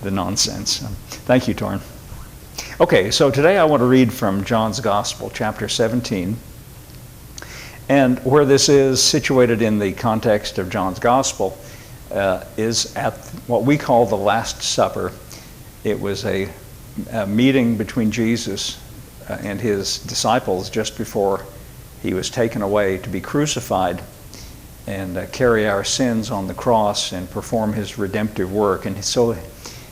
the nonsense. Thank you, Torn. Okay, so today I want to read from John's Gospel, chapter 17. And where this is situated in the context of John's Gospel is at what we call the Last Supper. It was a meeting between Jesus and his disciples just before he was taken away to be crucified and carry our sins on the cross and perform his redemptive work. And so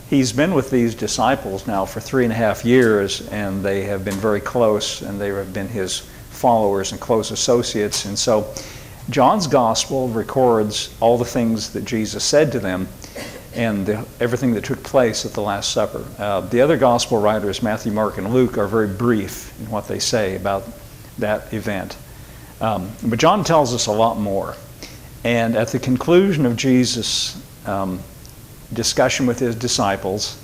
he's been with these disciples now for 3.5 years, and they have been very close, and they have been his followers and close associates. And so John's Gospel records all the things that Jesus said to them and everything that took place at the Last Supper. The other Gospel writers, Matthew, Mark, and Luke, are very brief in what they say about that event. But John tells us a lot more. And at the conclusion of Jesus' discussion with his disciples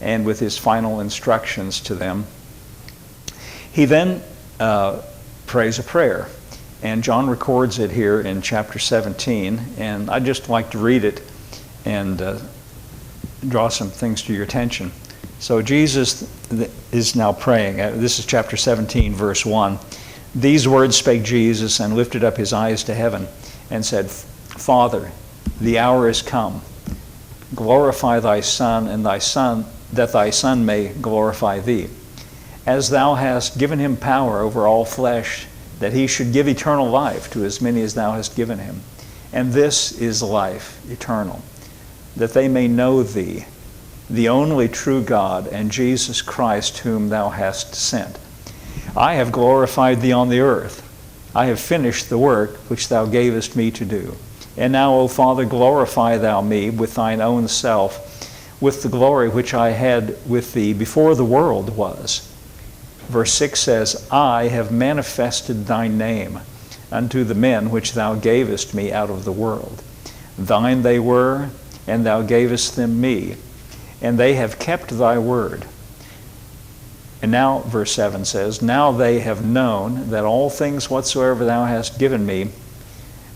and with his final instructions to them, he then prays a prayer. And John records it here in chapter 17. And I'd just like to read it and draw some things to your attention. So Jesus is now praying. This is chapter 17, verse 1. These words spake Jesus, and lifted up his eyes to heaven, and said, Father, the hour is come. Glorify thy Son, and thy Son, that thy Son may glorify thee. As thou hast given him power over all flesh, that he should give eternal life to as many as thou hast given him. And this is life eternal, that they may know thee, the only true God, and Jesus Christ, whom thou hast sent. I have glorified thee on the earth. I have finished the work which thou gavest me to do. And now, O Father, glorify thou me with thine own self, with the glory which I had with thee before the world was. Verse 6 says, I have manifested thy name unto the men which thou gavest me out of the world. Thine they were, and thou gavest them me, and they have kept thy word. And now, verse 7 says, now they have known that all things whatsoever thou hast given me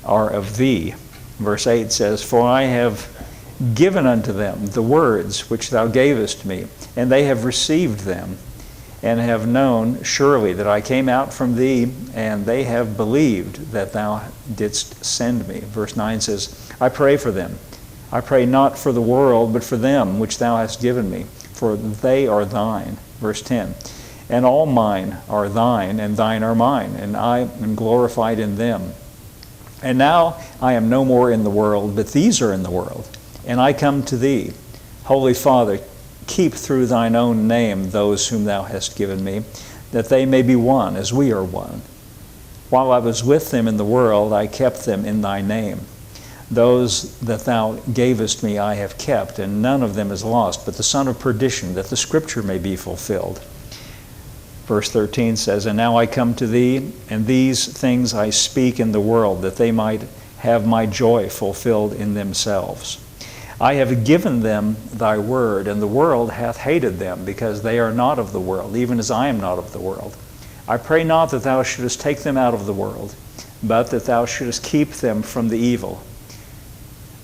are of thee. Verse 8 says, for I have given unto them the words which thou gavest me, and they have received them, and have known surely that I came out from thee, and they have believed that thou didst send me. Verse 9 says, I pray for them. I pray not for the world, but for them which thou hast given me, for they are thine. Verse 10, and all mine are thine, and thine are mine, and I am glorified in them. And now I am no more in the world, but these are in the world, and I come to thee. Holy Father, keep through thine own name those whom thou hast given me, that they may be one as we are one. While I was with them in the world, I kept them in thy name. Those that thou gavest me I have kept, and none of them is lost, but the son of perdition, that the scripture may be fulfilled. Verse 13 says, and now I come to thee, and these things I speak in the world, that they might have my joy fulfilled in themselves. I have given them thy word, and the world hath hated them, because they are not of the world, even as I am not of the world. I pray not that thou shouldest take them out of the world, but that thou shouldest keep them from the evil.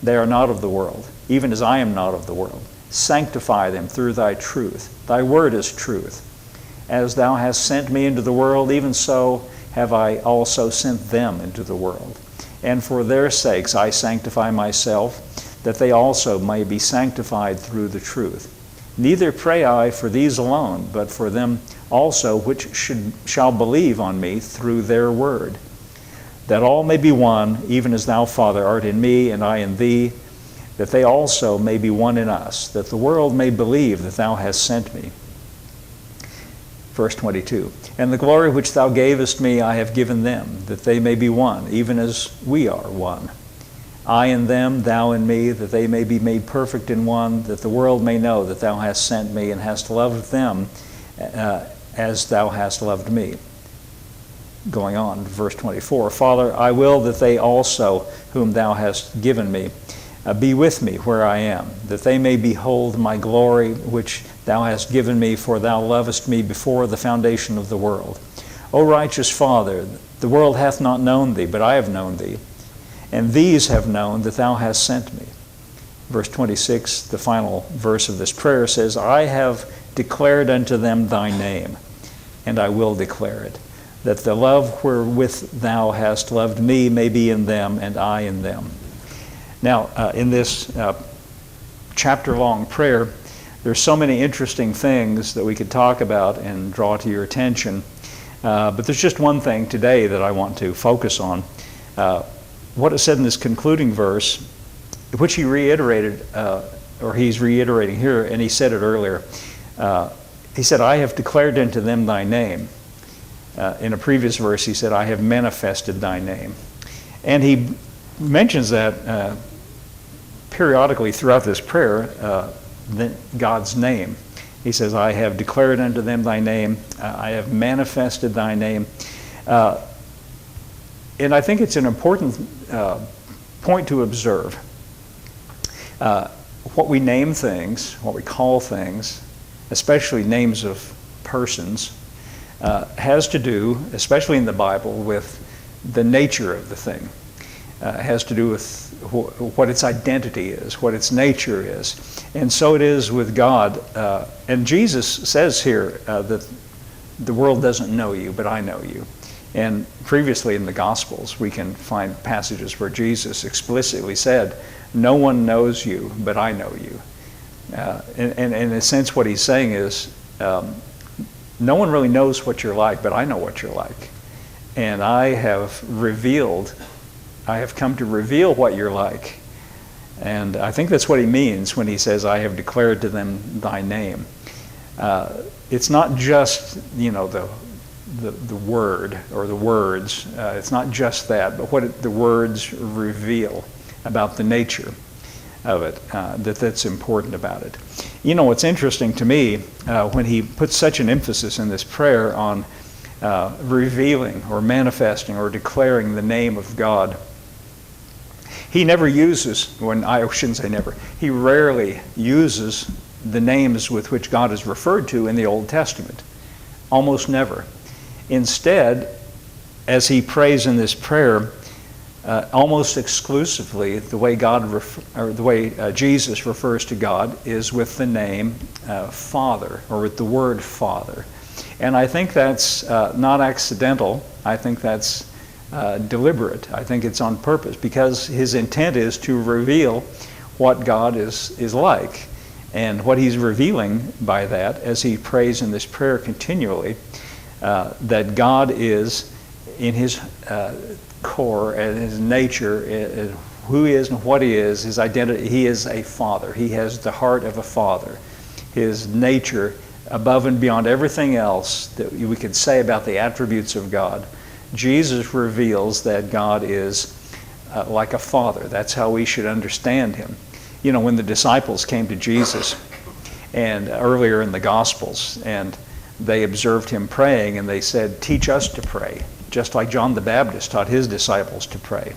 They are not of the world, even as I am not of the world. Sanctify them through thy truth. Thy word is truth. As thou hast sent me into the world, even so have I also sent them into the world. And for their sakes I sanctify myself, that they also may be sanctified through the truth. Neither pray I for these alone, but for them also which shall believe on me through their word, that all may be one, even as thou, Father, art in me, and I in thee, that they also may be one in us, that the world may believe that thou hast sent me. Verse 22, and the glory which thou gavest me I have given them, that they may be one, even as we are one. I in them, thou in me, that they may be made perfect in one, that the world may know that thou hast sent me, and hast loved them as thou hast loved me. Going on, verse 24, Father, I will that they also, whom thou hast given me, be with me where I am, that they may behold my glory which thou hast given me, for thou lovest me before the foundation of the world. O righteous Father, the world hath not known thee, but I have known thee, and these have known that thou hast sent me. verse 26, the final verse of this prayer says, I have declared unto them thy name, and I will declare it, that the love wherewith thou hast loved me may be in them, and I in them. Now, in this chapter-long prayer, there's so many interesting things that we could talk about and draw to your attention. But there's just one thing today that I want to focus on. What it said in this concluding verse, which he reiterated, or he's reiterating here, and he said it earlier. He said, I have declared unto them thy name. In a previous verse, he said, I have manifested thy name. And he mentions that periodically throughout this prayer, God's name. He says, I have declared unto them thy name. I have manifested thy name. And I think it's an important point to observe. What we name things, what we call things, especially names of persons, has to do, especially in the Bible, with the nature of the thing. Has to do with what its identity is, what its nature is. And so it is with God. And Jesus says here that the world doesn't know you, but I know you. And previously in the Gospels, we can find passages where Jesus explicitly said, no one knows you, but I know you. And in a sense, what he's saying is, no one really knows what you're like, but I know what you're like. And I have come to reveal what you're like. And I think that's what he means when he says, I have declared to them thy name. It's not just, the word or the words. It's not just that, but what the words reveal about the nature of it, that's important about it. What's interesting to me, when he puts such an emphasis in this prayer on revealing or manifesting or declaring the name of God, he never uses, I shouldn't say never, he rarely uses the names with which God is referred to in the Old Testament. Almost never. Instead, as he prays in this prayer, almost exclusively, the way Jesus refers to God is with the name Father, or with the word Father. And I think that's not accidental. I think that's deliberate. I think it's on purpose, because his intent is to reveal what God is like. And what he's revealing by that, as he prays in this prayer continually, that God is in his core and his nature, who he is and what he is, his identity. He is a father. He has the heart of a father. His nature, above and beyond everything else that we could say about the attributes of God, Jesus reveals that God is like a father. That's how we should understand him. When the disciples came to Jesus, and earlier in the Gospels, and they observed him praying, and they said, teach us to pray, just like John the Baptist taught his disciples to pray.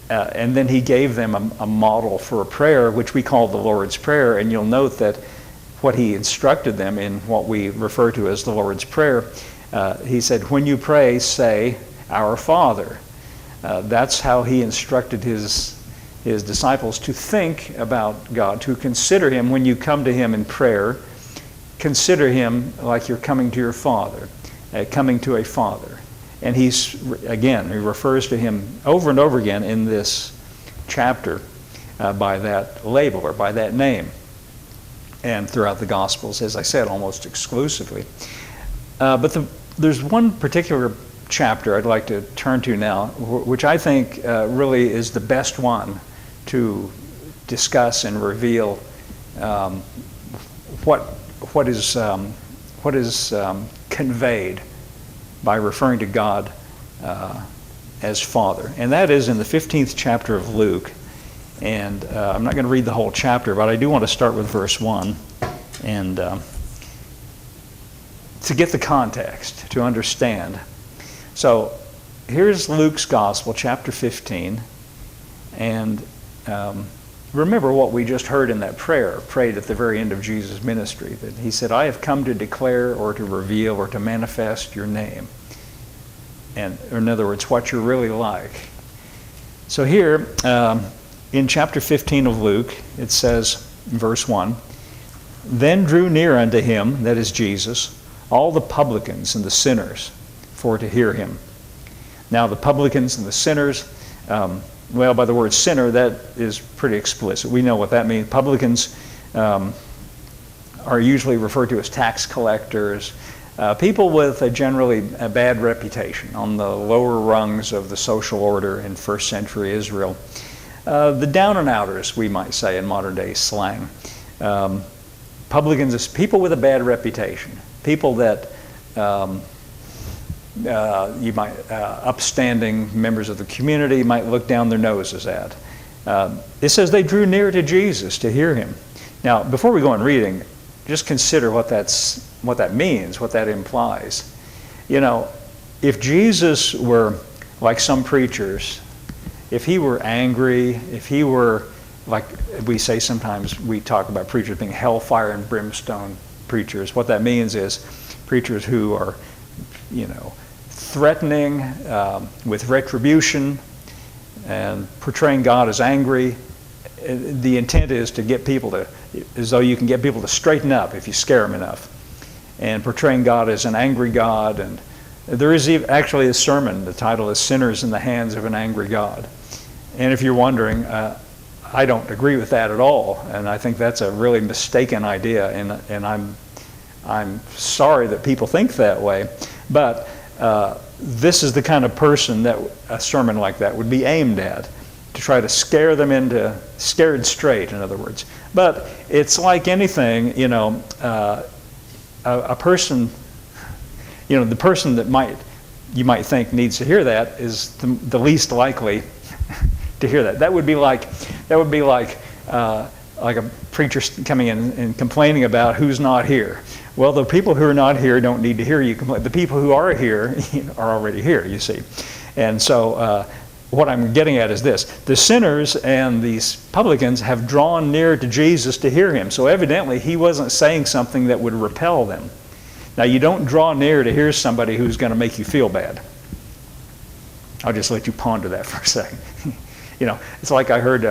And then he gave them a model for a prayer, which we call the Lord's Prayer, and you'll note that what he instructed them in what we refer to as the Lord's Prayer, he said, when you pray, say, Our Father. That's how he instructed his disciples to think about God, to consider him when you come to him in prayer. Consider him like you're coming to your father, coming to a father. And he refers to him over and over again in this chapter by that label or by that name. And throughout the Gospels, as I said, almost exclusively. But there's one particular chapter I'd like to turn to now, which I think really is the best one to discuss and reveal what is conveyed by referring to God as Father. And that is in the 15th chapter of Luke. And I'm not going to read the whole chapter, but I do want to start with verse 1 and to get the context, to understand. So here's Luke's Gospel, chapter 15. And remember what we just heard in that prayer, prayed at the very end of Jesus' ministry, that he said, I have come to declare or to reveal or to manifest your name. And in other words, what you're really like. So here, in chapter 15 of Luke, it says in verse 1, "Then drew near unto him," that is Jesus, "all the publicans and the sinners for to hear him." Now the publicans and the sinners, well, by the word sinner, that is pretty explicit. We know what that means. Publicans are usually referred to as tax collectors, people with generally a bad reputation on the lower rungs of the social order in first century Israel. The down and outers, we might say in modern day slang. Publicans is people with a bad reputation, people that you might, upstanding members of the community might look down their noses at. It says they drew near to Jesus to hear him. Now, before we go on reading, just consider what that means, what that implies. You know, if Jesus were like some preachers, if he were angry, if he were, like we say sometimes, we talk about preachers being hellfire and brimstone preachers. What that means is preachers who are, you know, threatening with retribution and portraying God as angry. The intent is to get people to, as though you can get people to straighten up if you scare them enough, and portraying God as an angry God. And there is actually a sermon, the title is "Sinners in the Hands of an Angry God." And if you're wondering, I don't agree with that at all, and I think that's a really mistaken idea, and I'm sorry that people think that way, but this is the kind of person that a sermon like that would be aimed at, to try to scare them into scared straight, in other words. But it's like anything, you know, a person, you know, the person that you might think needs to hear that is the least likely to hear that. That would be like a preacher coming in and complaining about who's not here. Well, the people who are not here don't need to hear you complain. The people who are here are already here, you see. And so what I'm getting at is this: the sinners and these publicans have drawn near to Jesus to hear him. So evidently he wasn't saying something that would repel them. Now, you don't draw near to hear somebody who's going to make you feel bad. I'll just let you ponder that for a second. You know, it's like I heard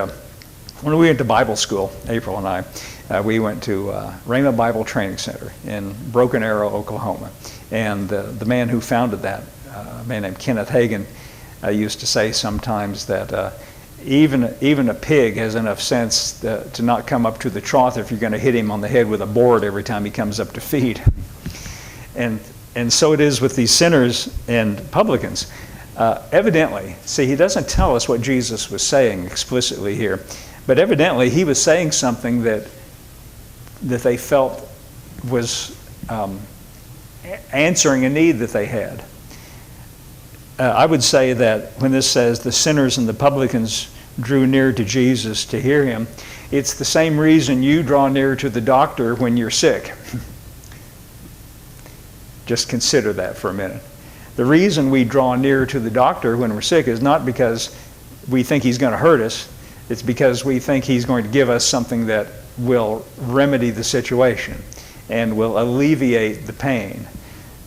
when we went to Bible school, April and I, we went to Rhema Bible Training Center in Broken Arrow, Oklahoma. And the man who founded that, a man named Kenneth Hagin, used to say sometimes that even a pig has enough sense to not come up to the trough if you're going to hit him on the head with a board every time he comes up to feed. And so it is with these sinners and publicans. Evidently, see, he doesn't tell us what Jesus was saying explicitly here, but evidently he was saying something that they felt was answering a need that they had. I would say that when this says the sinners and the publicans drew near to Jesus to hear him, it's the same reason you draw near to the doctor when you're sick. Just consider that for a minute. The reason we draw near to the doctor when we're sick is not because we think he's going to hurt us. It's because we think he's going to give us something that will remedy the situation and will alleviate the pain.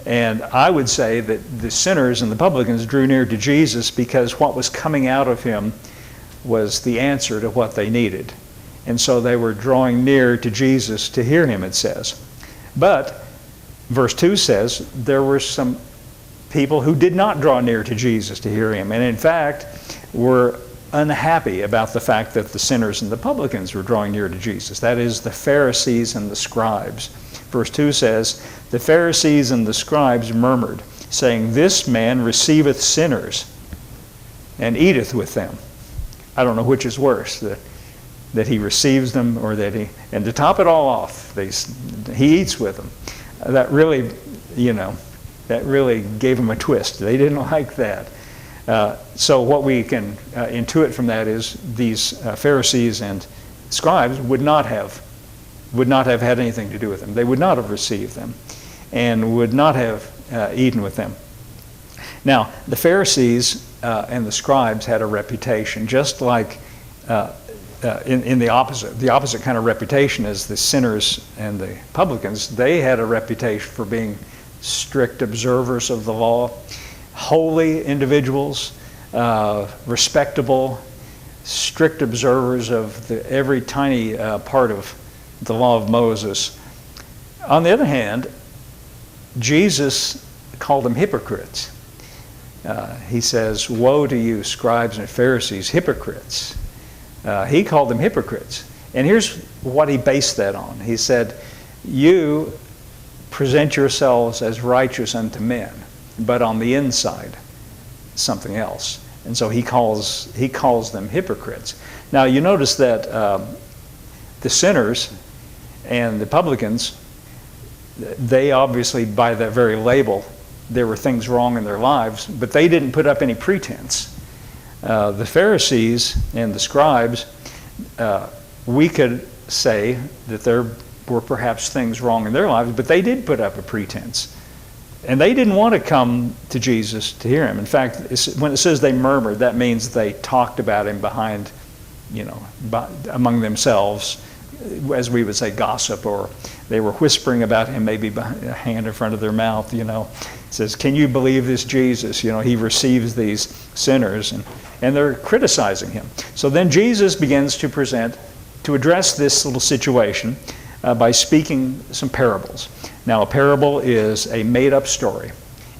And I would say that the sinners and the publicans drew near to Jesus because what was coming out of him was the answer to what they needed. And so they were drawing near to Jesus to hear him, it says. But verse 2 says there were some people who did not draw near to Jesus to hear him, and in fact were unhappy about the fact that the sinners and the publicans were drawing near to Jesus. That is, the Pharisees and the scribes. Verse 2 says, "The Pharisees and the scribes murmured, saying, This man receiveth sinners and eateth with them." I don't know which is worse, that he receives them or that he, and to top it all off, he eats with them. That really, that really gave them a twist. They didn't like that. So what we can intuit from that is these Pharisees and scribes would not have had anything to do with them. They would not have received them and would not have eaten with them. Now, the Pharisees and the scribes had a reputation, just like in the opposite kind of reputation as the sinners and the publicans. They had a reputation for being strict observers of the law, holy individuals, respectable, strict observers of every tiny part of the law of Moses. On the other hand, Jesus called them hypocrites. He says, "Woe to you, scribes and Pharisees, hypocrites." He called them hypocrites. And here's what he based that on. He said, "You present yourselves as righteous unto men, but on the inside, something else." And so he calls them hypocrites. Now you notice that the sinners and the publicans, they obviously, by that very label, there were things wrong in their lives, but they didn't put up any pretense. The Pharisees and the scribes, we could say that there were perhaps things wrong in their lives, but they did put up a pretense. And they didn't want to come to Jesus to hear him. In fact, when it says they murmured, that means they talked about him behind, among themselves, as we would say, gossip, or they were whispering about him, maybe behind a hand in front of their mouth. It says, "Can you believe this Jesus? He receives these sinners," and they're criticizing him. So then Jesus begins to address this little situation by speaking some parables. Now, a parable is a made-up story.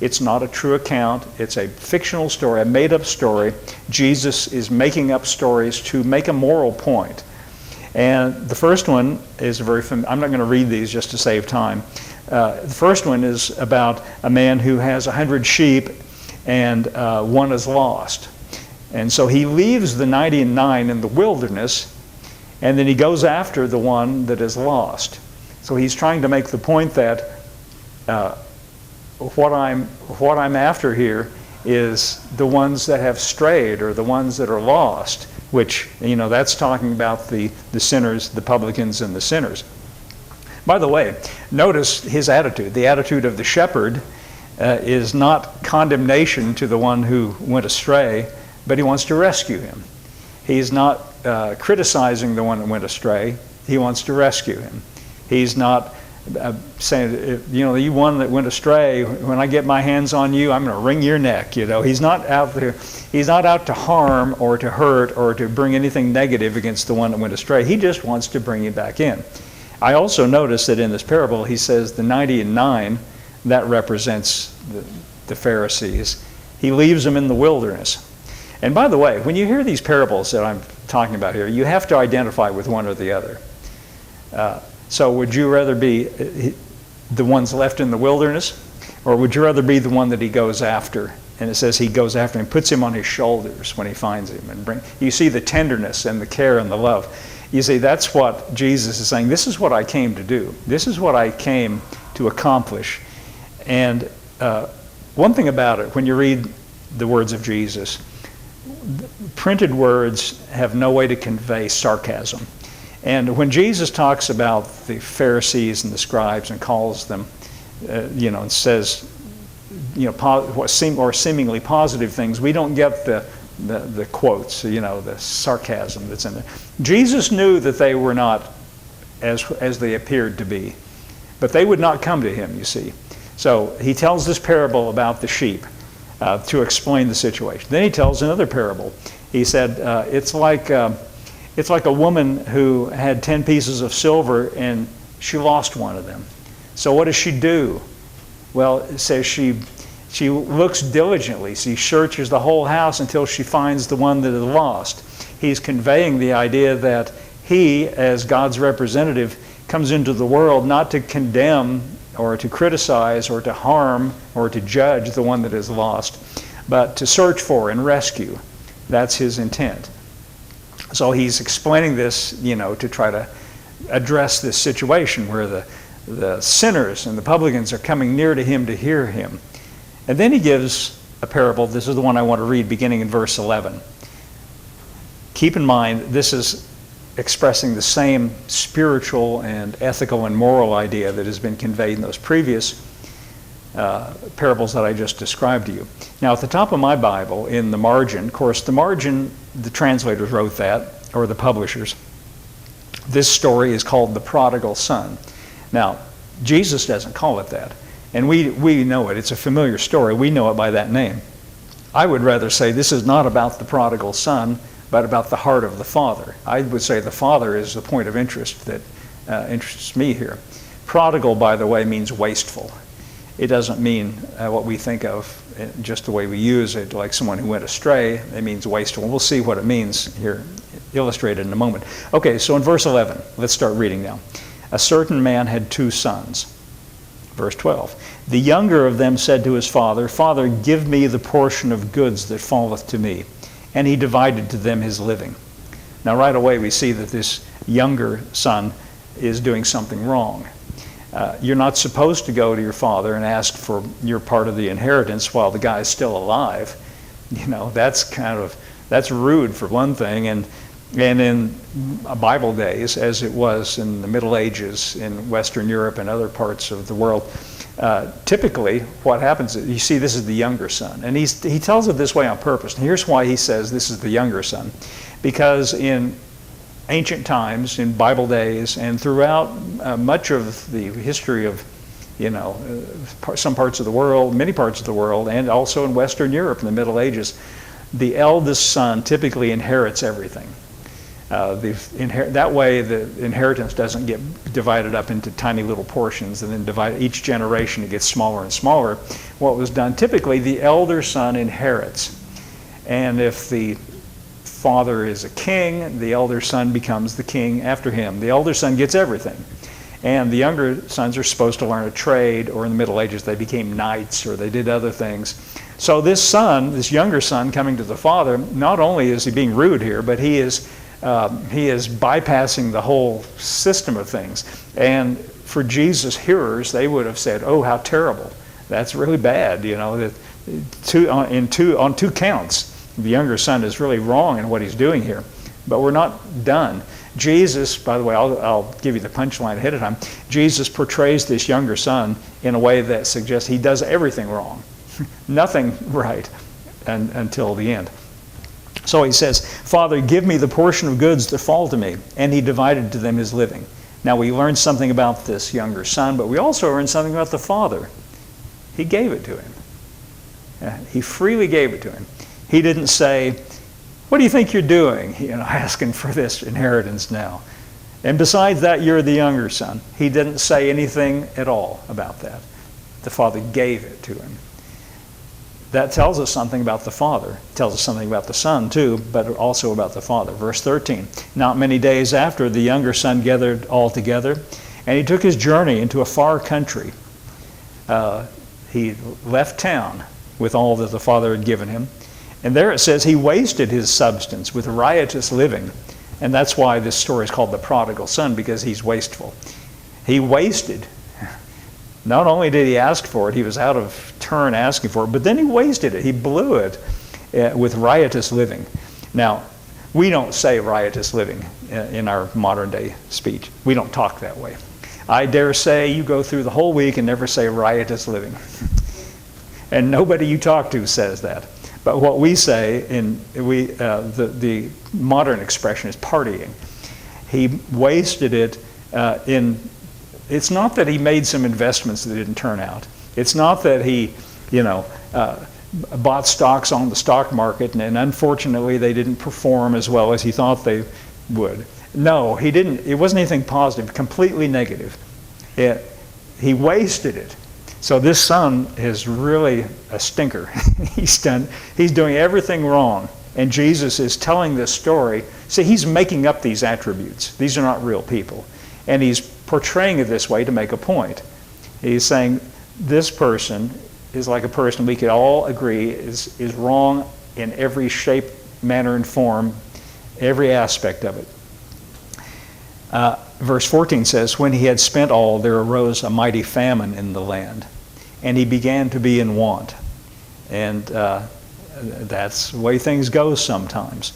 It's not a true account. It's a fictional story, a made-up story. Jesus is making up stories to make a moral point. And the first one is I'm not going to read these just to save time. The first one is about a man who has 100 sheep and one is lost. And so he leaves the 99 in the wilderness, and then he goes after the one that is lost. So he's trying to make the point that what I'm after here is the ones that have strayed, or the ones that are lost, which, that's talking about the sinners, the publicans and the sinners. By the way, notice his attitude. The attitude of the shepherd is not condemnation to the one who went astray, but he wants to rescue him. He's not criticizing the one that went astray. He wants to rescue him. He's not saying, you one that went astray, when I get my hands on you, I'm going to wring your neck. He's not out there. He's not out to harm or to hurt or to bring anything negative against the one that went astray. He just wants to bring you back in. I also notice that in this parable, he says the 99, that represents the Pharisees. He leaves them in the wilderness. And by the way, when you hear these parables that I'm talking about here, you have to identify with one or the other. So would you rather be the ones left in the wilderness, or would you rather be the one that he goes after? And it says he goes after him, puts him on his shoulders when he finds him. And you see the tenderness and the care and the love. You see, that's what Jesus is saying. This is what I came to do. This is what I came to accomplish. And one thing about it, when you read the words of Jesus, printed words have no way to convey sarcasm. And when Jesus talks about the Pharisees and the scribes and calls them, and says, what seemingly positive things, we don't get the quotes, the sarcasm that's in there. Jesus knew that they were not as they appeared to be, but they would not come to him, you see. So he tells this parable about the sheep to explain the situation. Then he tells another parable. He said, it's like a woman who had 10 pieces of silver and she lost one of them. So what does she do? Well, it says she looks diligently. She searches the whole house until she finds the one that is lost. He's conveying the idea that he, as God's representative, comes into the world not to condemn or to criticize or to harm or to judge the one that is lost, but to search for and rescue. That's his intent. So he's explaining this, to try to address this situation where the sinners and the publicans are coming near to him to hear him. And then he gives a parable. This is the one I want to read, beginning in verse 11. Keep in mind, this is expressing the same spiritual and ethical and moral idea that has been conveyed in those previous parables that I just described to you. Now, at the top of my Bible, in the margin, of course, the margin, the translators wrote that, or the publishers. This story is called the prodigal son. Now, Jesus doesn't call it that. And we know it. It's a familiar story. We know it by that name. I would rather say this is not about the prodigal son, but about the heart of the Father. I would say the Father is the point of interest that interests me here. Prodigal, by the way, means wasteful. It doesn't mean what we think of just the way we use it, like someone who went astray. It means wasteful. We'll see what it means here, illustrated in a moment. Okay, so in verse 11, let's start reading now. A certain man had 2 sons. Verse 12. The younger of them said to his father, Father, give me the portion of goods that falleth to me. And he divided to them his living. Now right away we see that this younger son is doing something wrong. You're not supposed to go to your father and ask for your part of the inheritance while the guy is still alive. You know, that's rude for one thing, and in Bible days, as it was in the Middle Ages in Western Europe and other parts of the world, typically what happens is, you see, this is the younger son, and he tells it this way on purpose. And here's why he says this is the younger son, because in ancient times, in Bible days, and throughout much of the history of, some parts of the world, many parts of the world, and also in Western Europe in the Middle Ages, the eldest son typically inherits everything. That way the inheritance doesn't get divided up into tiny little portions and then each generation it gets smaller and smaller. What was done, typically the elder son inherits. And if the father is a king, the elder son becomes the king after him. The elder son gets everything. And the younger sons are supposed to learn a trade, or in the Middle Ages they became knights or they did other things. So this younger son coming to the father, not only is he being rude here, but he is bypassing the whole system of things. And for Jesus' hearers, they would have said, oh, how terrible. That's really bad, on two counts. The younger son is really wrong in what he's doing here. But we're not done. Jesus, by the way, I'll give you the punchline ahead of time. Jesus portrays this younger son in a way that suggests he does everything wrong. Nothing right until the end. So he says, Father, give me the portion of goods that fall to me. And he divided to them his living. Now we learned something about this younger son, but we also learned something about the father. He gave it to him. He freely gave it to him. He didn't say, what do you think you're doing? Asking for this inheritance now. And besides that, you're the younger son. He didn't say anything at all about that. The father gave it to him. That tells us something about the father. It tells us something about the son too, but also about the father. Verse 13, not many days after, the younger son gathered all together, and he took his journey into a far country. He left town with all that the father had given him. And there it says he wasted his substance with riotous living. And that's why this story is called the prodigal son, because he's wasteful. He wasted. Not only did he ask for it, he was out of turn asking for it, but then he wasted it. He blew it with riotous living. Now, we don't say riotous living in our modern day speech. We don't talk that way. I dare say you go through the whole week and never say riotous living. And nobody you talk to says that. But what we say, the modern expression is partying. He wasted it it's not that he made some investments that didn't turn out. It's not that he, bought stocks on the stock market and unfortunately they didn't perform as well as he thought they would. No, he didn't. It wasn't anything positive, completely negative. He wasted it. So this son is really a stinker. He's doing everything wrong. And Jesus is telling this story. See, he's making up these attributes. These are not real people. And he's portraying it this way to make a point. He's saying this person is like a person we could all agree is wrong in every shape, manner, and form, every aspect of it. Verse 14 says, when he had spent all, there arose a mighty famine in the land, and he began to be in want. And that's the way things go sometimes.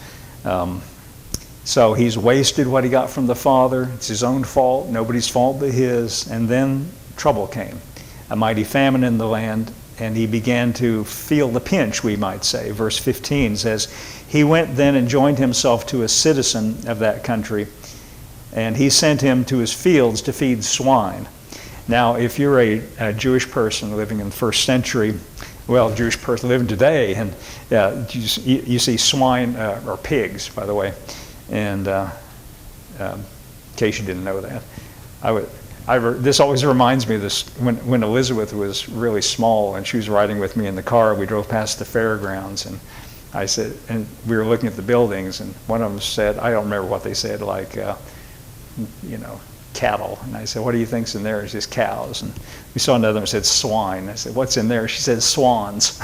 So he's wasted what he got from the father. It's his own fault, nobody's fault but his. And then trouble came, a mighty famine in the land, and he began to feel the pinch, we might say. Verse 15 says, he went then and joined himself to a citizen of that country, and he sent him to his fields to feed swine. Now, if you're a Jewish person living in the first century, well, Jewish person living today, and you see swine, or pigs, by the way, and in case you didn't know that. This always reminds me of this, when Elizabeth was really small and she was riding with me in the car, we drove past the fairgrounds, and I said, and we were looking at the buildings, and one of them said, I don't remember what they said, like, cattle. And I said, what do you think's in there? It's just cows. And we saw another one that said swine. I said, what's in there? She said swans.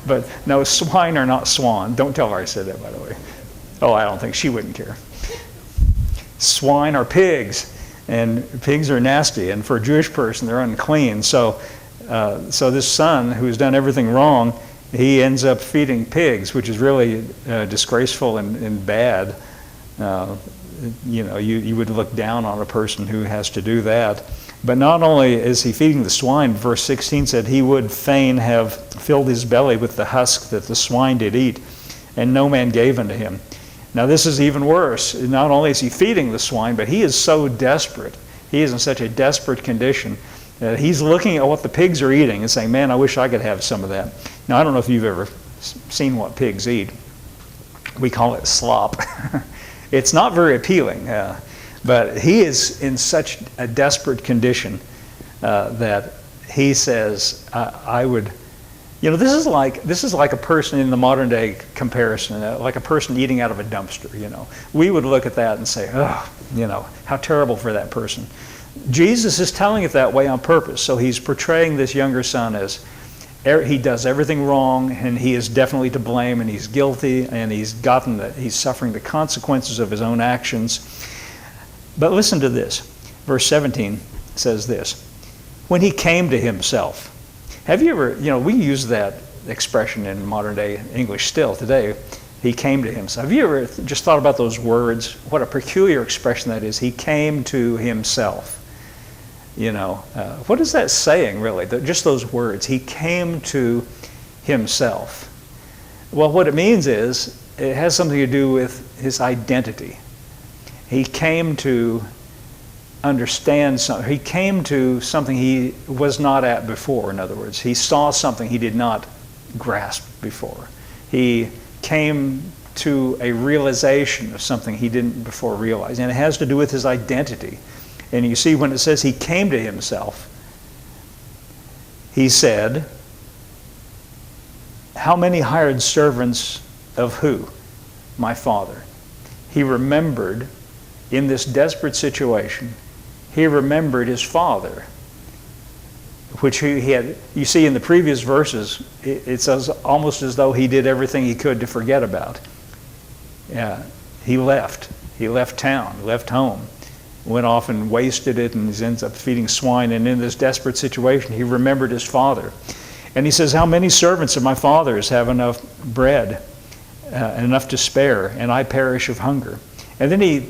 But no, swine are not swan. Don't tell her I said that, by the way. Oh, I don't think she wouldn't care. Swine are pigs, and pigs are nasty, and for a Jewish person, they're unclean. So this son who's done everything wrong, he ends up feeding pigs, which is really disgraceful and bad. You would look down on a person who has to do that. But not only is he feeding the swine, verse 16 said, he would fain have filled his belly with the husk that the swine did eat, and no man gave unto him. Now this is even worse. Not only is he feeding the swine, but he is so desperate. He is in such a desperate condition that he's looking at what the pigs are eating and saying, man, I wish I could have some of that. Now I don't know if you've ever seen what pigs eat. We call it slop. It's not very appealing, but he is in such a desperate condition that he says, I would, this is like a person in the modern day comparison, like a person eating out of a dumpster, We would look at that and say, oh, how terrible for that person. Jesus is telling it that way on purpose, so he's portraying this younger son as he does everything wrong, and he is definitely to blame, and he's guilty, and he's suffering the consequences of his own actions. But listen to this. Verse 17 says this. When he came to himself. Have you ever, we use that expression in modern day English still today. He came to himself. Have you ever just thought about those words? What a peculiar expression that is. He came to himself. What is that saying, really? Just those words. He came to himself. Well, what it means is it has something to do with his identity. He came to understand something. He came to something he was not at before, in other words. He saw something he did not grasp before. He came to a realization of something he didn't before realize. And it has to do with his identity. And you see when it says he came to himself, he said, how many hired servants of who? My father. He remembered in this desperate situation, he remembered his father, which he had, you see in the previous verses, it says almost as though he did everything he could to forget about. Yeah, he left town, left home. Went off and wasted it, and he ends up feeding swine. And in this desperate situation, he remembered his father. And he says, how many servants of my father's have enough bread and enough to spare, and I perish of hunger? And then he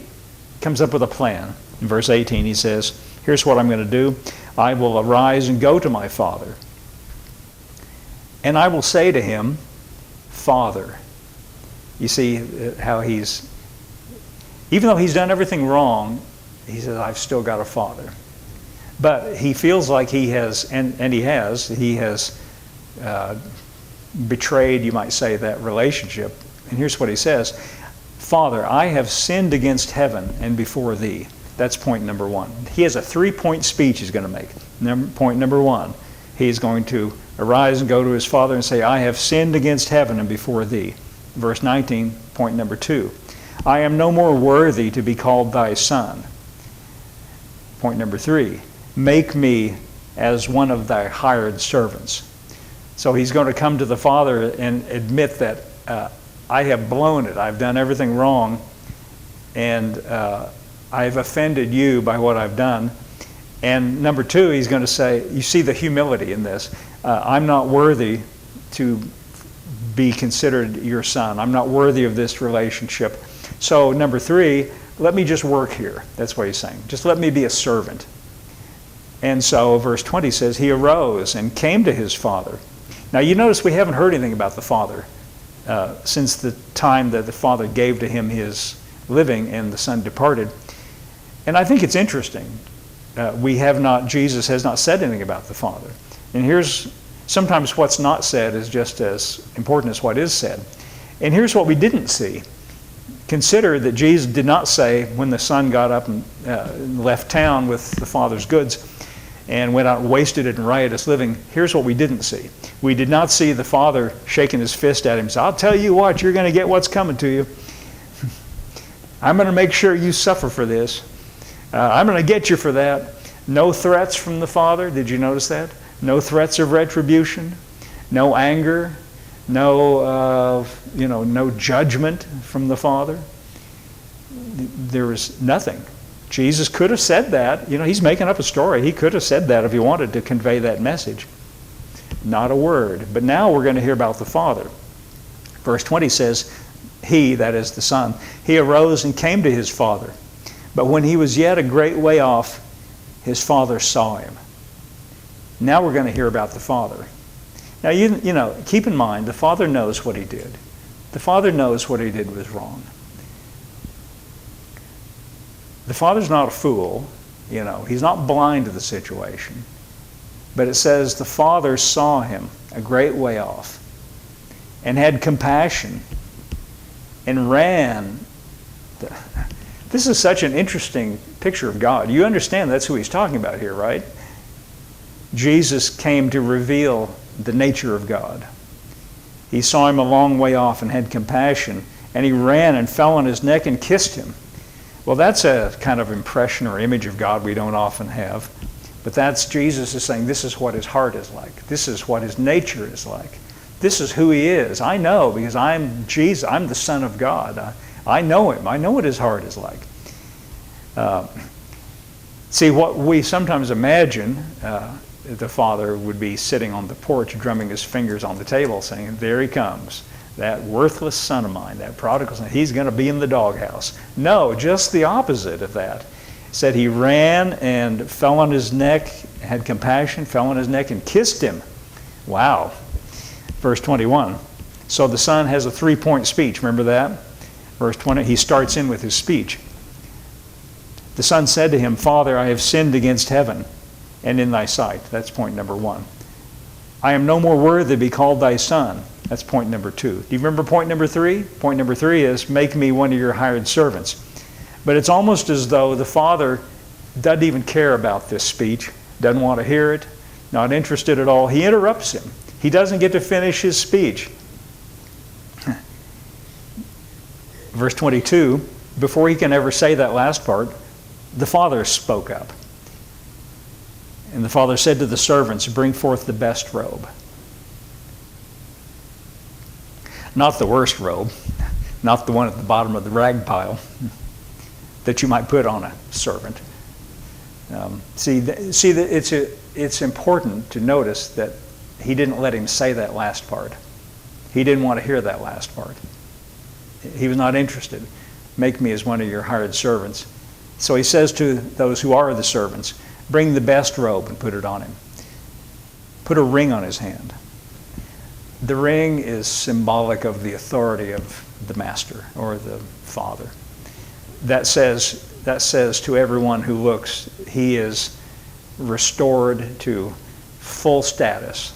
comes up with a plan. In verse 18, he says, here's what I'm going to do. I will arise and go to my father, and I will say to him, Father. You see how even though he's done everything wrong, he says, I've still got a father. But he feels like he has, and he has betrayed, you might say, that relationship. And here's what he says, Father, I have sinned against heaven and before thee. That's point number one. He has a 3-point speech he's going to make. Point number one, he's going to arise and go to his father and say, I have sinned against heaven and before thee. Verse 19, point number 2, I am no more worthy to be called thy son. Point number 3, make me as one of thy hired servants. So he's going to come to the father and admit that I have blown it. I've done everything wrong, and I've offended you by what I've done. And number 2, he's going to say, you see the humility in this. I'm not worthy to be considered your son. I'm not worthy of this relationship. So number 3, let me just work here. That's what he's saying. Just let me be a servant. And so verse 20 says, he arose and came to his father. Now you notice we haven't heard anything about the father since the time that the father gave to him his living and the son departed. And I think it's interesting. Jesus has not said anything about the father. And here's Sometimes what's not said is just as important as what is said. And here's what we didn't see. Consider that Jesus did not say, when the son got up and left town with the father's goods and went out and wasted it in riotous living, here's what we didn't see. We did not see the father shaking his fist at him, saying, I'll tell you what, you're going to get what's coming to you. I'm going to make sure you suffer for this. I'm going to get you for that. No threats from the father. Did you notice that? No threats of retribution. No anger. No judgment from the Father. There was nothing. Jesus could have said that. He's making up a story. He could have said that if he wanted to convey that message. Not a word. But now we're going to hear about the Father. Verse 20 says, he, that is the Son, he arose and came to his Father. But when he was yet a great way off, his Father saw him. Now we're going to hear about the Father. Now, keep in mind, the Father knows what he did. The Father knows what he did was wrong. The Father's not a fool. He's not blind to the situation. But it says the Father saw him a great way off and had compassion and ran. This is such an interesting picture of God. You understand that's who he's talking about here, right? Jesus came to reveal the nature of God. He saw him a long way off and had compassion, and he ran and fell on his neck and kissed him. Well, that's a kind of impression or image of God we don't often have. But that's Jesus is saying, this is what his heart is like. This is what his nature is like. This is who he is. I know, because I'm Jesus. I'm the Son of God. I know him. I know what his heart is like. See, what we sometimes imagine, the Father would be sitting on the porch drumming his fingers on the table saying, there he comes, that worthless son of mine, that prodigal son, he's going to be in the doghouse. No, just the opposite of that. It said he ran and fell on his neck, had compassion, fell on his neck and kissed him. Wow. Verse 21. So the Son has a 3-point speech. Remember that? Verse 20, he starts in with his speech. The Son said to him, Father, I have sinned against heaven and in thy sight. That's point number 1. I am no more worthy to be called thy son. That's point number 2. Do you remember point number 3? Point number 3 is, make me one of your hired servants. But it's almost as though the Father doesn't even care about this speech, doesn't want to hear it, not interested at all. He interrupts him. He doesn't get to finish his speech. Verse 22, before he can ever say that last part, the Father spoke up. And the Father said to the servants, bring forth the best robe. Not the worst robe, not the one at the bottom of the rag pile that you might put on a servant. It's important to notice that he didn't let him say that last part. He didn't want to hear that last part. He was not interested. Make me as one of your hired servants. So he says to those who are the servants, bring the best robe and put it on him. Put a ring on his hand. The ring is symbolic of the authority of the master or the father. That says to everyone who looks, he is restored to full status.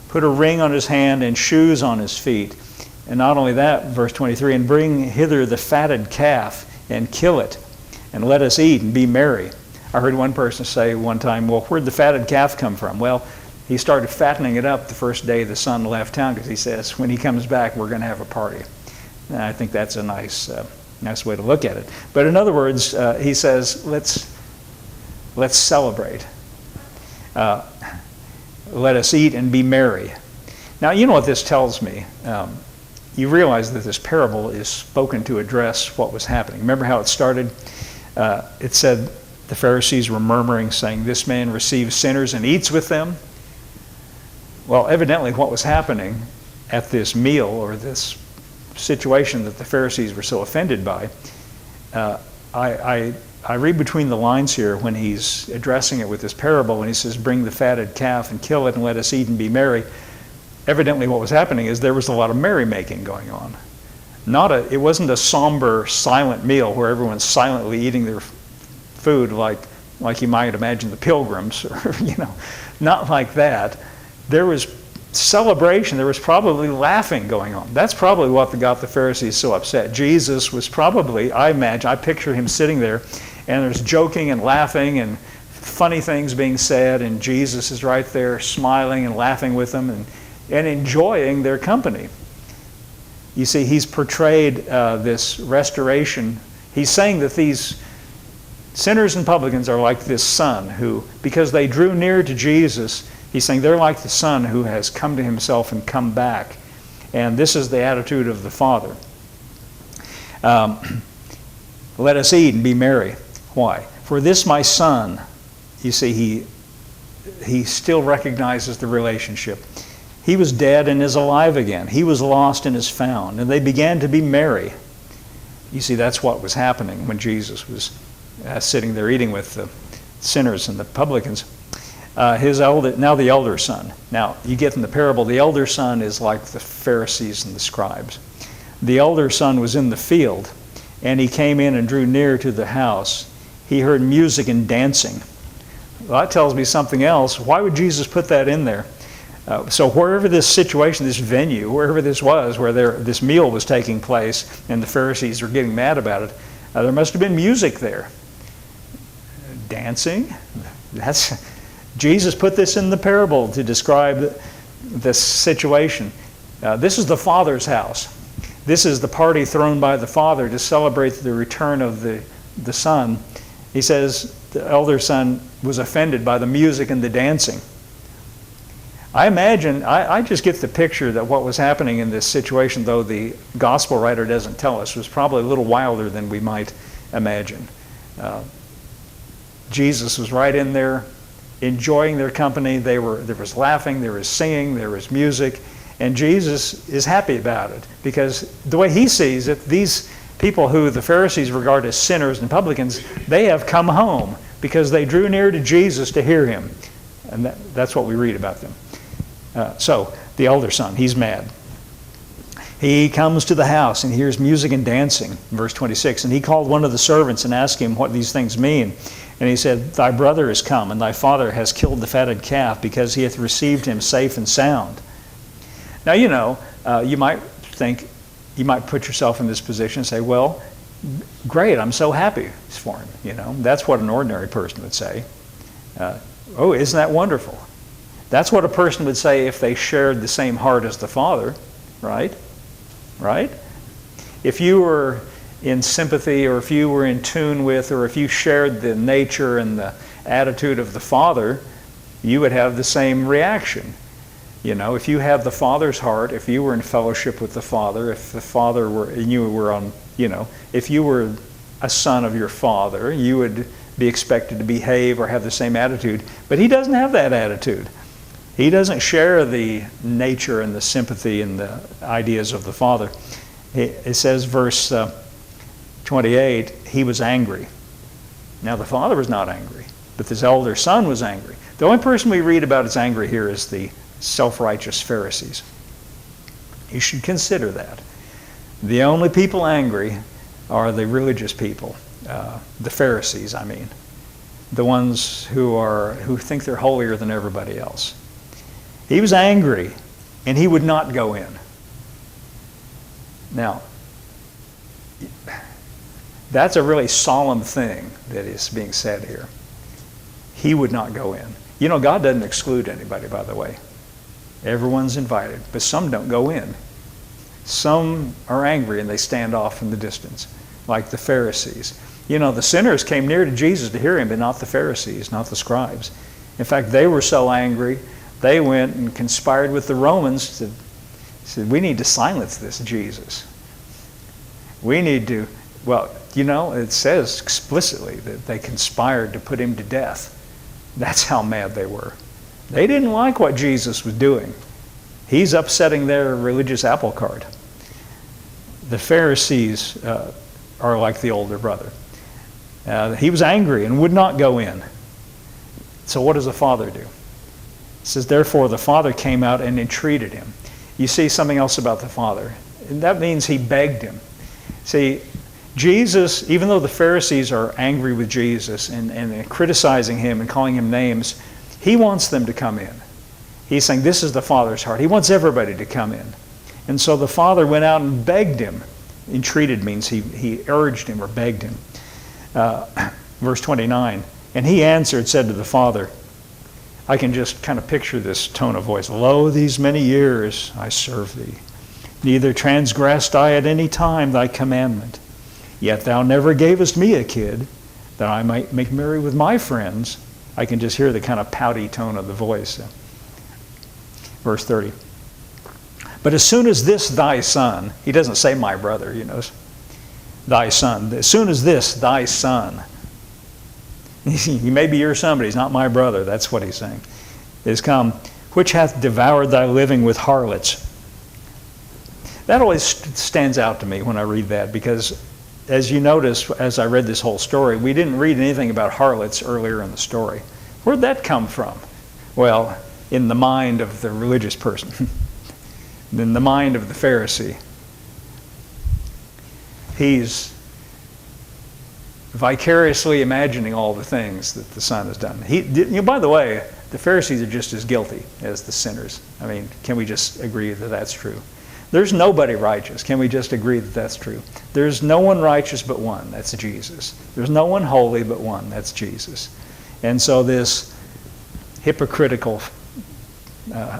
Put a ring on his hand and shoes on his feet. And not only that, verse 23, and bring hither the fatted calf and kill it, and let us eat and be merry. I heard one person say one time, well, where'd the fatted calf come from? Well, he started fattening it up the first day the son left town, because he says, when he comes back, we're going to have a party. And I think that's a nice way to look at it. But in other words, he says, let's celebrate. Let us eat and be merry. Now, you know what this tells me. You realize that this parable is spoken to address what was happening. Remember how it started? It said the Pharisees were murmuring, saying, this man receives sinners and eats with them. Well, evidently what was happening at this meal or this situation that the Pharisees were so offended by, I read between the lines here when he's addressing it with this parable, and he says, bring the fatted calf and kill it and let us eat and be merry. Evidently what was happening is there was a lot of merrymaking going on. It wasn't a somber, silent meal where everyone's silently eating their food like you might imagine the Pilgrims, or not like that. There was celebration. There was probably laughing going on. That's probably what got the Pharisees so upset. Jesus was probably, I imagine, I picture him sitting there, and there's joking and laughing and funny things being said, and Jesus is right there smiling and laughing with them and enjoying their company. You see, he's portrayed this restoration. He's saying that these sinners and publicans are like this son who, because they drew near to Jesus, he's saying they're like the son who has come to himself and come back. And this is the attitude of the Father. Let us eat and be merry. Why? For this my son, you see, he still recognizes the relationship. He was dead and is alive again. He was lost and is found. And they began to be merry. You see, that's what was happening when Jesus was sitting there eating with the sinners and the publicans. Now the elder son. Now, you get in the parable, the elder son is like the Pharisees and the scribes. The elder son was in the field, and he came in and drew near to the house. He heard music and dancing. Well, that tells me something else. Why would Jesus put that in there? So wherever this situation, this venue, wherever this was, where this meal was taking place, and the Pharisees were getting mad about it, there must have been music there. Dancing? Jesus put this in the parable to describe this situation. This is the Father's house. This is the party thrown by the Father to celebrate the return of the Son. He says the elder son was offended by the music and the dancing. I imagine, I just get the picture that what was happening in this situation, though the gospel writer doesn't tell us, was probably a little wilder than we might imagine. Jesus was right in there, enjoying their company. There was laughing, there was singing, there was music, and Jesus is happy about it because the way he sees it, these people who the Pharisees regard as sinners and publicans, they have come home because they drew near to Jesus to hear him, and that's what we read about them. So the elder son, he's mad. He comes to the house and hears music and dancing, verse 26, and he called one of the servants and asked him what these things mean. And he said, Thy brother is come, and thy father has killed the fatted calf, because he hath received him safe and sound. Now, you might think, you might put yourself in this position and say, well, great, I'm so happy for him. That's what an ordinary person would say. Oh, isn't that wonderful? That's what a person would say if they shared the same heart as the Father, right? Right? If you were in sympathy, or if you were in tune with, or if you shared the nature and the attitude of the Father, you would have the same reaction. If you have the Father's heart, if you were in fellowship with the Father, if the Father were, and you were on, if you were a son of your Father, you would be expected to behave or have the same attitude. But he doesn't have that attitude. He doesn't share the nature and the sympathy and the ideas of the Father. It says, verse 28, he was angry. Now the Father was not angry, but this elder son was angry. The only person we read about as angry here is the self-righteous Pharisees. You should consider that. The only people angry are the religious people, the Pharisees, I mean. The ones who think they're holier than everybody else. He was angry, and he would not go in. Now, that's a really solemn thing that is being said here. He would not go in. God doesn't exclude anybody, by the way. Everyone's invited, but some don't go in. Some are angry and they stand off in the distance, like the Pharisees. The sinners came near to Jesus to hear him, but not the Pharisees, not the scribes. In fact, they were so angry, they went and conspired with the Romans to said, we need to silence this Jesus. We need to, it says explicitly that they conspired to put him to death. That's how mad they were. They didn't like what Jesus was doing. He's upsetting their religious apple cart. The Pharisees are like the older brother. He was angry and would not go in. So what does the Father do? It says, therefore the Father came out and entreated him. You see something else about the Father. And that means he begged him. See, Jesus, even though the Pharisees are angry with Jesus and criticizing him and calling him names, he wants them to come in. He's saying this is the Father's heart. He wants everybody to come in. And so the Father went out and begged him. Entreated means he urged him or begged him. Verse 29, and he answered, said to the Father, I can just kind of picture this tone of voice. Lo, these many years I serve thee. Neither transgressed I at any time thy commandment. Yet thou never gavest me a kid, that I might make merry with my friends. I can just hear the kind of pouty tone of the voice. Verse 30. But as soon as this thy son, he doesn't say my brother, thy son. As soon as this thy son, he may be your son, but he's not my brother. That's what he's saying. Is come, which hath devoured thy living with harlots. That always stands out to me when I read that, because as you notice, as I read this whole story, we didn't read anything about harlots earlier in the story. Where'd that come from? Well, in the mind of the religious person, in the mind of the Pharisee. He's vicariously imagining all the things that the Son has done. By the way, the Pharisees are just as guilty as the sinners. I mean, can we just agree that that's true? There's nobody righteous. Can we just agree that that's true? There's no one righteous but one. That's Jesus. There's no one holy but one. That's Jesus. And so this hypocritical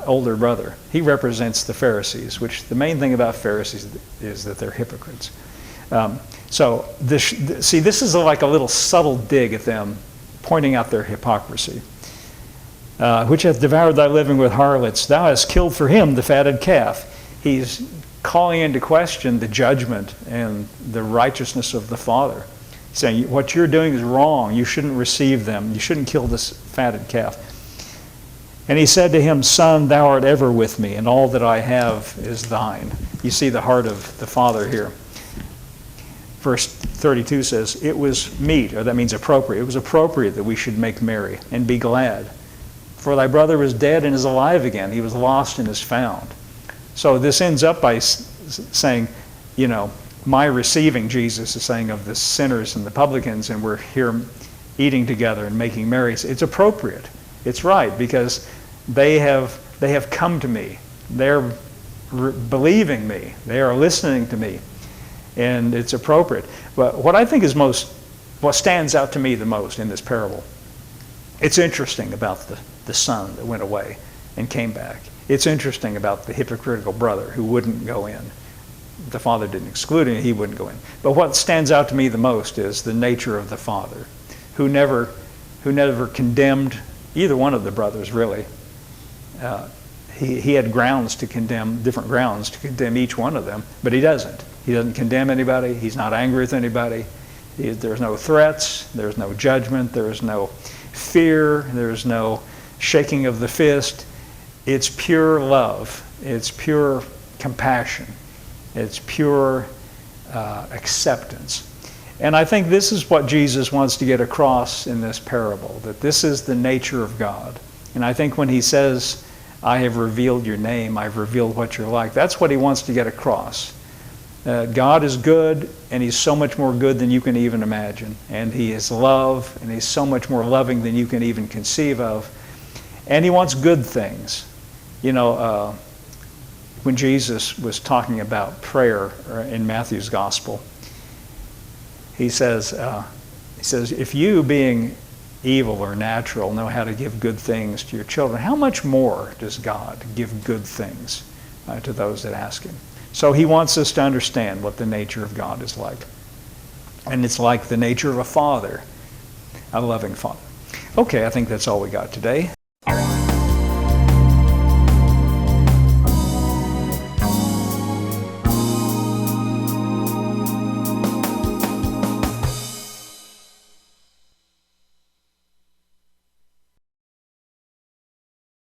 older brother, he represents the Pharisees, which the main thing about Pharisees is that they're hypocrites. So this is like a little subtle dig at them, pointing out their hypocrisy. Which hath devoured thy living with harlots. Thou hast killed for him the fatted calf. He's calling into question the judgment and the righteousness of the Father. He's saying, what you're doing is wrong. You shouldn't receive them. You shouldn't kill this fatted calf. And he said to him, Son, thou art ever with me, and all that I have is thine. You see the heart of the Father here. Verse 32 says, it was meet, or that means appropriate. It was appropriate that we should make merry and be glad. For thy brother was dead and is alive again. He was lost and is found. So this ends up by saying, my receiving Jesus is saying of the sinners and the publicans, and we're here eating together and making merry. It's appropriate. It's right, because they have come to me. They're believing me. They are listening to me. And it's appropriate. But what I think is what stands out to me the most in this parable, it's interesting about the son that went away and came back. It's interesting about the hypocritical brother who wouldn't go in. The Father didn't exclude him, he wouldn't go in. But what stands out to me the most is the nature of the Father, who never condemned either one of the brothers, really. He had different grounds to condemn each one of them, but he doesn't. He doesn't condemn anybody. He's not angry with anybody. There's no threats. There's no judgment. There's no fear. There's no shaking of the fist. It's pure love. It's pure compassion. It's pure acceptance. And I think this is what Jesus wants to get across in this parable, that this is the nature of God. And I think when he says, I have revealed your name, I've revealed what you're like, that's what he wants to get across. God is good, and he's so much more good than you can even imagine. And he is love, and he's so much more loving than you can even conceive of. And he wants good things. When Jesus was talking about prayer in Matthew's gospel, he says, if you, being evil or natural, know how to give good things to your children, how much more does God give good things to those that ask him? So he wants us to understand what the nature of God is like. And it's like the nature of a father, a loving father. Okay, I think that's all we got today.